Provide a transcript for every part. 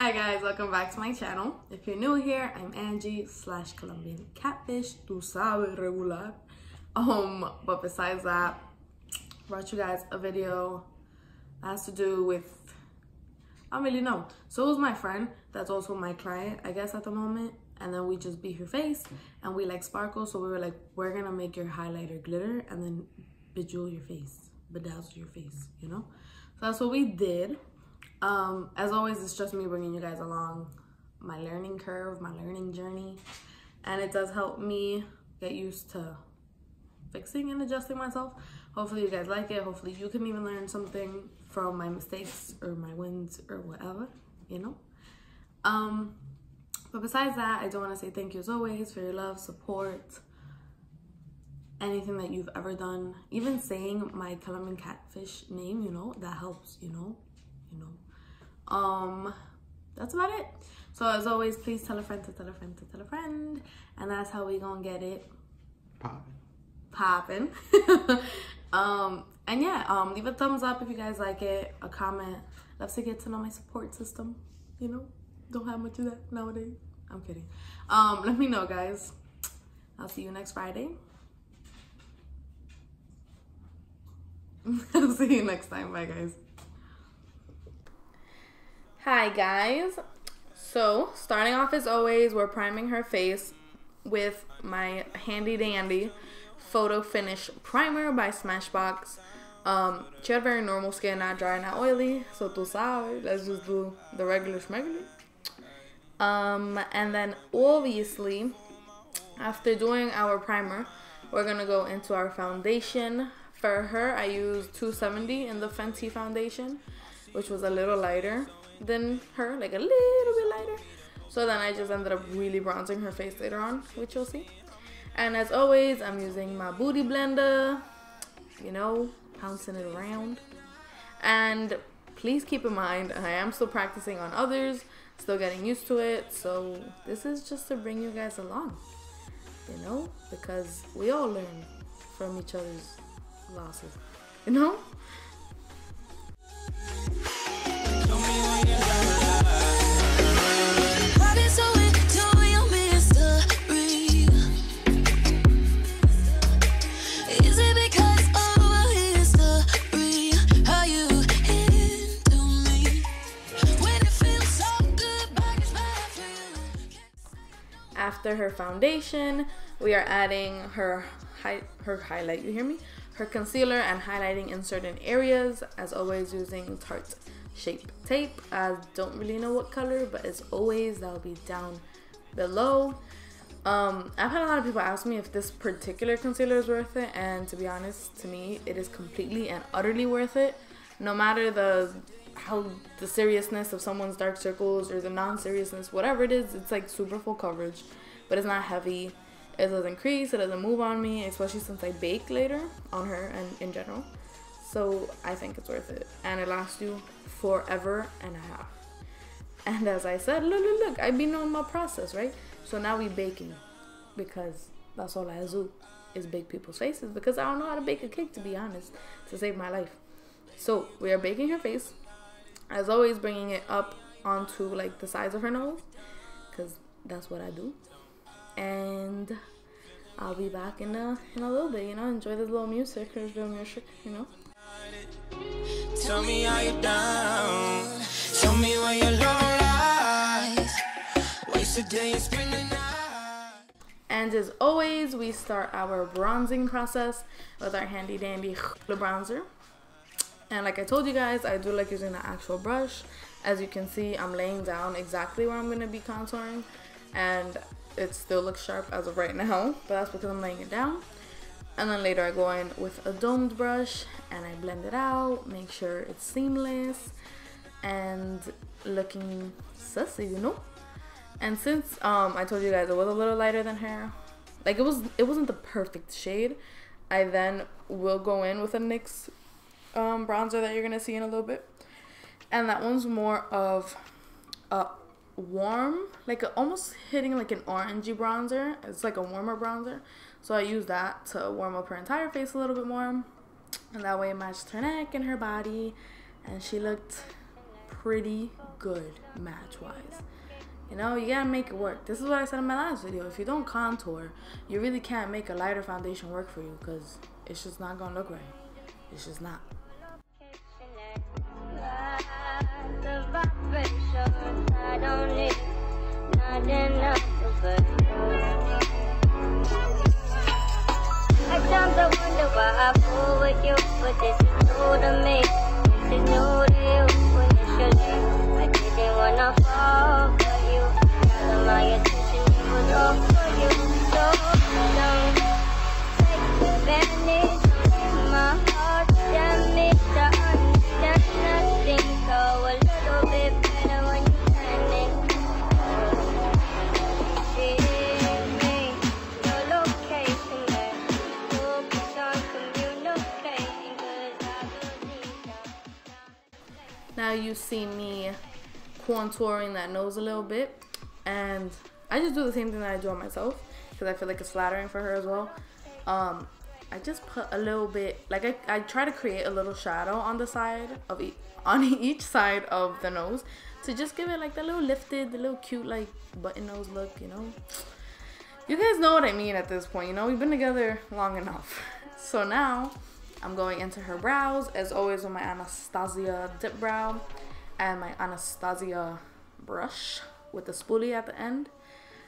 Hi guys, welcome back to my channel. If you're new here, I'm Angie / Colombian Catfish, tu sabes regular. But besides that, brought you guys a video that has to do with, I don't really know. So it was my friend that's also my client, I guess, at the moment. And then we just beat her face and we like sparkle. So we were like, we're gonna make your highlighter glitter and then bejewel your face, bedazzle your face, you know? So that's what we did. As always, it's just me bringing you guys along my learning curve, my learning journey. And it does help me get used to fixing and adjusting myself. Hopefully you guys like it. Hopefully you can even learn something from my mistakes or my wins or whatever, you know? But besides that, I do want to say thank you as always for your love, support, anything that you've ever done. Even saying my Colombian Catfish name, you know, that helps, you know. That's about it. So as always, please tell a friend to tell a friend to tell a friend, and that's how we gonna get it popping. And yeah, leave a thumbs up if you guys like it, a comment. Love to get to know my support system, you know. Don't have much of that nowadays. I'm kidding. Let me know, guys. I'll see you next Friday. I'll see you next time. Bye, guys. Hi, guys. So, starting off as always, we're priming her face with my handy dandy Photo Finish Primer by Smashbox. She had very normal skin, not dry, not oily. So, tu sabes, let's just do the regular schmegular. And then obviously, after doing our primer, we're gonna go into our foundation. For her, I used 270 in the Fenty foundation, which was a little lighter than her, like a little bit lighter. So then I just ended up really bronzing her face later on, which you'll see. And as always, I'm using my booty blender, you know, bouncing it around. And please keep in mind, I am still practicing on others, still getting used to it. So this is just to bring you guys along, you know, because we all learn from each other's losses, you know. After her foundation, we are adding her highlight, you hear me? Her concealer and highlighting in certain areas, as always using Tarte Shape Tape. I don't really know what color, but as always, that'll be down below. I've had a lot of people ask me if this particular concealer is worth it, and to be honest, to me, it is completely and utterly worth it. No matter the seriousness of someone's dark circles or the non-seriousness, whatever it is, it's like super full coverage, but it's not heavy. It doesn't crease, it doesn't move on me, especially since I bake later on her and in general. So I think it's worth it, and it lasts you forever and a half. And as I said, look, I've been on my process, right? So now we baking, because that's all I do is bake people's faces, because I don't know how to bake a cake, to be honest, to save my life. So we are baking her face. As always, bringing it up onto like the sides of her nose, because that's what I do. And I'll be back in a little bit, you know. Enjoy this little music, you know. Tell me how you down. Tell me where your love lies. Waste a day and spend the night. And as always, we start our bronzing process with our handy dandy Hoola bronzer. And like I told you guys, I do like using the actual brush. As you can see, I'm laying down exactly where I'm going to be contouring. And it still looks sharp as of right now. But that's because I'm laying it down. And then later I go in with a domed brush and I blend it out. Make sure it's seamless and looking sussy, you know. And since I told you guys it was a little lighter than her, like it wasn't the perfect shade, I then will go in with a NYX bronzer that you're gonna see in a little bit, and that one's more of a warm, like almost hitting like an orangey bronzer. It's like a warmer bronzer, so I use that to warm up her entire face a little bit more, and that way it matched her neck and her body, and she looked pretty good match wise. You know, you gotta make it work. This is what I said in my last video. If you don't contour, you really can't make a lighter foundation work for you, because it's just not gonna look right. It's just not. Sometimes I wonder why I fool with you, but this is new to me. This is new to you. Initially, I didn't wanna fall for you. All of my attention it was all for you. So don't take advantage of my heart. Damage to understand nothing. Go a little bit better when you turn it. Now you see me contouring that nose a little bit, and I just do the same thing that I do on myself because I feel like it's flattering for her as well. I just put a little bit, like I try to create a little shadow on the side of on each side of the nose to just give it like the little lifted, the little cute like button nose look, you know. You guys know what I mean at this point, you know, we've been together long enough. So now I'm going into her brows, as always, with my Anastasia Dip Brow and my Anastasia brush with the spoolie at the end.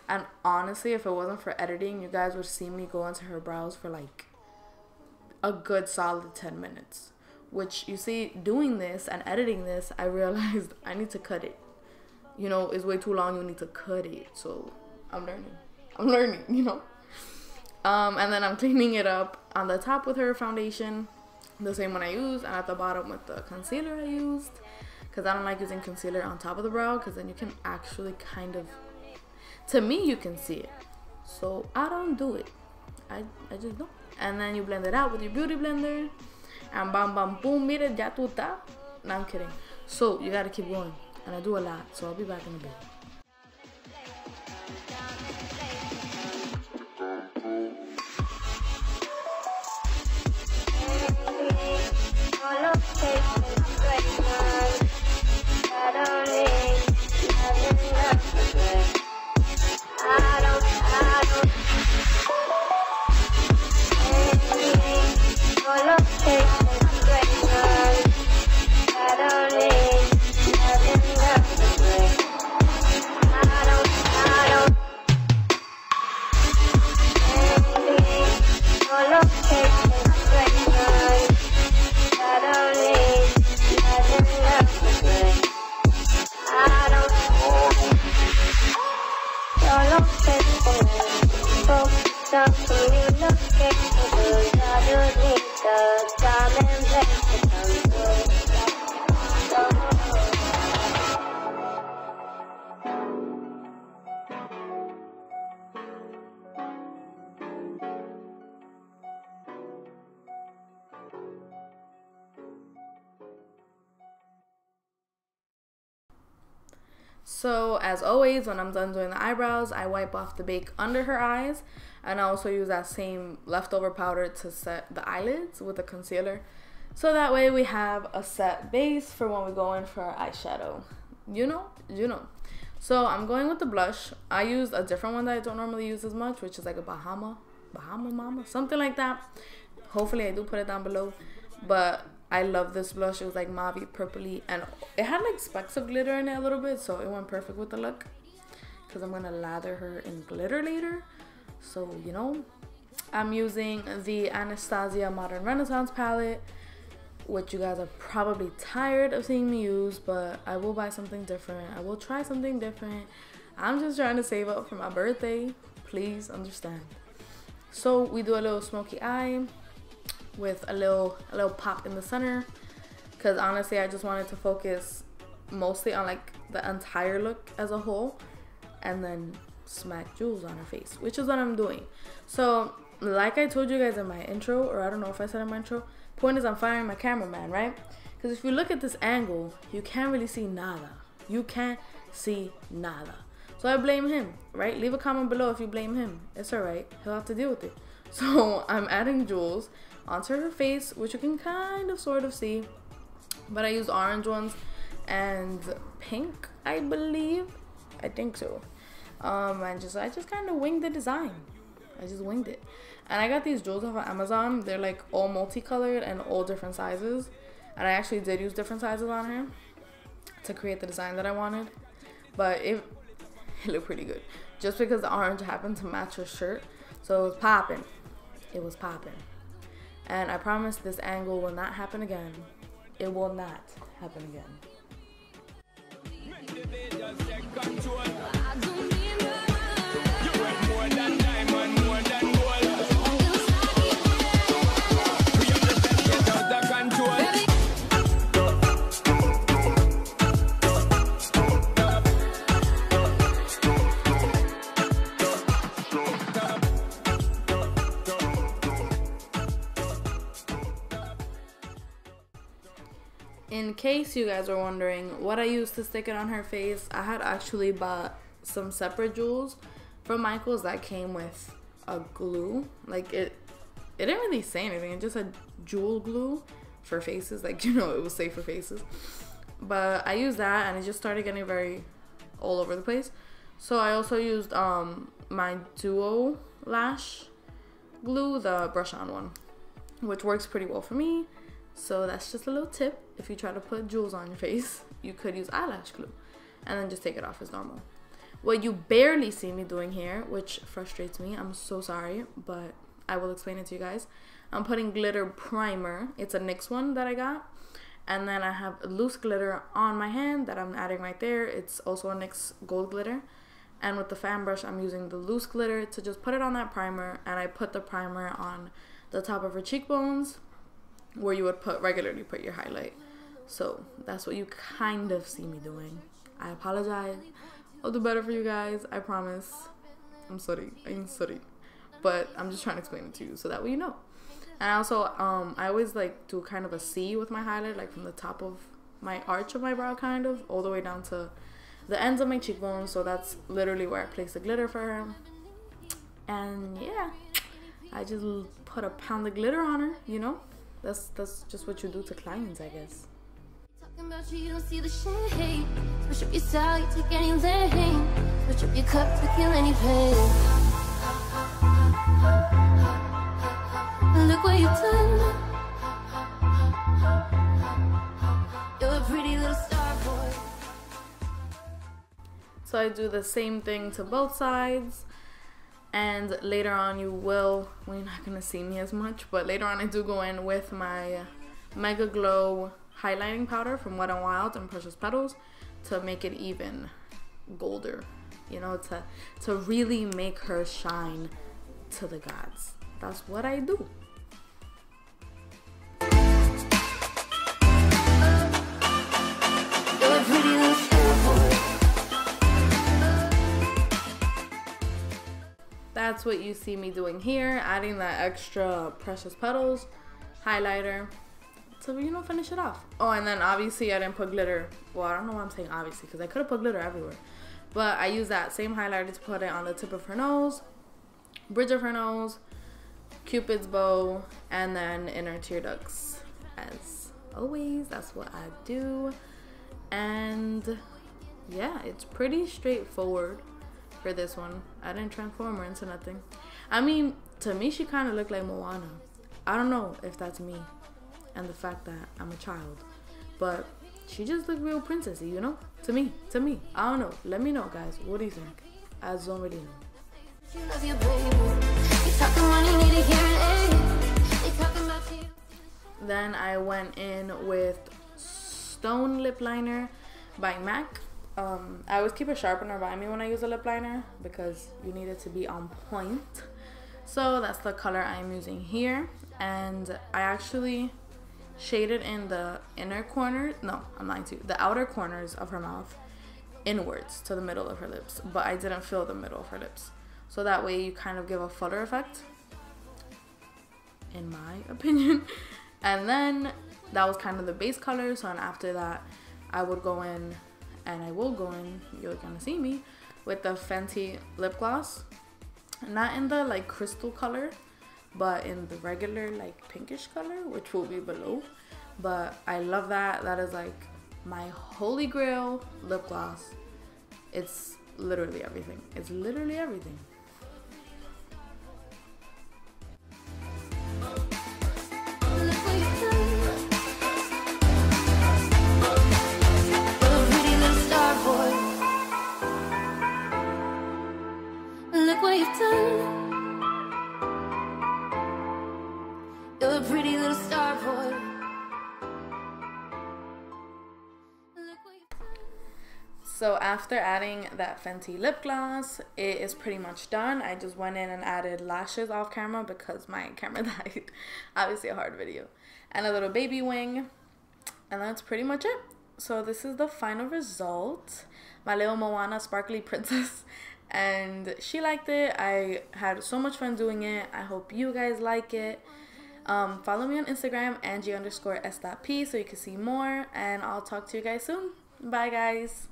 And honestly, if it wasn't for editing, you guys would see me go into her brows for like a good solid 10 minutes. Which, you see, doing this and editing this, I realized I need to cut it. You know, it's way too long, you need to cut it. So, I'm learning, you know. And then I'm cleaning it up on the top with her foundation, the same one I used, and at the bottom with the concealer I used, because I don't like using concealer on top of the brow, because then you can actually kind of, to me, you can see it. So I don't do it. I just don't. And then you blend it out with your beauty blender, and bam bam boom, mira, ya tu ta. No, I'm kidding. So you gotta keep going, and I do a lot, so I'll be back in a bit. So as always, when I'm done doing the eyebrows, I wipe off the bake under her eyes, and I also use that same leftover powder to set the eyelids with a concealer, so that way we have a set base for when we go in for our eyeshadow. You know. So I'm going with the blush. I used a different one that I don't normally use as much, which is like a Bahama Mama, something like that. Hopefully I do put it down below, but I love this blush. It was like mauve purpley, and it had like specks of glitter in it a little bit, so it went perfect with the look, because I'm gonna lather her in glitter later. So, you know, I'm using the Anastasia Modern Renaissance palette, which you guys are probably tired of seeing me use, but I will buy something different. I will try something different. I'm just trying to save up for my birthday. Please understand. So we do a little smoky eye with a little pop in the center, because honestly I just wanted to focus mostly on like the entire look as a whole, and then smack jewels on her face, which is what I'm doing. So like I told you guys in my intro, or I don't know if I said in my intro, point is I'm firing my cameraman, right? Because if you look at this angle, you can't really see nada. You can't see nada. So I blame him, right? Leave a comment below if you blame him. It's alright, he'll have to deal with it. So I'm adding jewels onto her face, which you can kind of sort of see, but I used orange ones and pink, I believe. I think so. I just kind of winged the design. I just winged it. And I got these jewels off of Amazon. They're like all multicolored and all different sizes. And I actually did use different sizes on her to create the design that I wanted. But it looked pretty good. Just because the orange happened to match her shirt. So it was popping. It was popping. And I promise this angle will not happen again. It will not happen again. In case you guys are wondering what I used to stick it on her face, I had actually bought some separate jewels from Michaels that came with a glue. Like it didn't really say anything. It just said jewel glue for faces. Like, you know, it was safe for faces. But I used that and it just started getting very all over the place. So I also used my Duo Lash glue, the brush on one, which works pretty well for me. So that's just a little tip. If you try to put jewels on your face, you could use eyelash glue and then just take it off as normal. What you barely see me doing here, which frustrates me, I'm so sorry, but I will explain it to you guys. I'm putting glitter primer. It's a NYX one that I got. And then I have loose glitter on my hand that I'm adding right there. It's also a NYX Gold glitter. And with the fan brush, I'm using the loose glitter to just put it on that primer. And I put the primer on the top of her cheekbones, where you would regularly put your highlight. So that's what you kind of see me doing. I apologize. I'll do better for you guys, I promise. I'm sorry. But I'm just trying to explain it to you so that way you know. And also, I always like do kind of a C with my highlight, like from the top of my arch of my brow, kind of all the way down to the ends of my cheekbones. So that's literally where I place the glitter for her. And yeah, I just put a pound of glitter on her, you know. That's just what you do to clients, I guess. Talking about you don't see the shade. Switch up your style, you take any lane. Switch up your cup to kill any pain. Look what you've done. You're a pretty little star boy. So I do the same thing to both sides. And later on you will, well, you're not going to see me as much, but later on I do go in with my Megaglo highlighting powder from Wet n Wild and Precious Petals to make it even golder, you know, to really make her shine to the gods. That's what I do. That's what you see me doing here, adding that extra Precious Petals highlighter to, you know, finish it off. Oh, and then obviously I didn't put glitter. Well, I don't know why I'm saying obviously, because I could have put glitter everywhere. But I used that same highlighter to put it on the tip of her nose, bridge of her nose, Cupid's bow, and then in her tear ducts. As always, that's what I do. And yeah, it's pretty straightforward for this one. I didn't transform her into nothing. I mean, to me, she kind of looked like Moana. I don't know if that's me and the fact that I'm a child, but she just looked real princessy, you know? To me. I don't know. Let me know, guys. What do you think? I don't really know. Then I went in with Stone Lip Liner by MAC. I always keep a sharpener by me when I use a lip liner because you need it to be on point. So that's the color I'm using here. And I actually shaded in the inner corner. No, I'm lying to you. The outer corners of her mouth inwards to the middle of her lips. But I didn't fill the middle of her lips. So that way you kind of give a fuller effect, in my opinion. And then that was kind of the base color. So after that, I would go in, and I will go in, you're gonna see me, with the Fenty lip gloss. Not in the like crystal color, but in the regular like pinkish color, which will be below. But I love that. That is like my holy grail lip gloss. It's literally everything. It's literally everything. Look what you've done. You're a pretty little star boy. So after adding that Fenty lip gloss, it is pretty much done. I just went in and added lashes off camera because my camera died. Obviously a hard video. And a little baby wing. And that's pretty much it. So this is the final result. My little Moana sparkly princess. And she liked it. I had so much fun doing it. I hope you guys like it. Follow me on Instagram, Angie_S.P, so you can see more. And I'll talk to you guys soon. Bye, guys.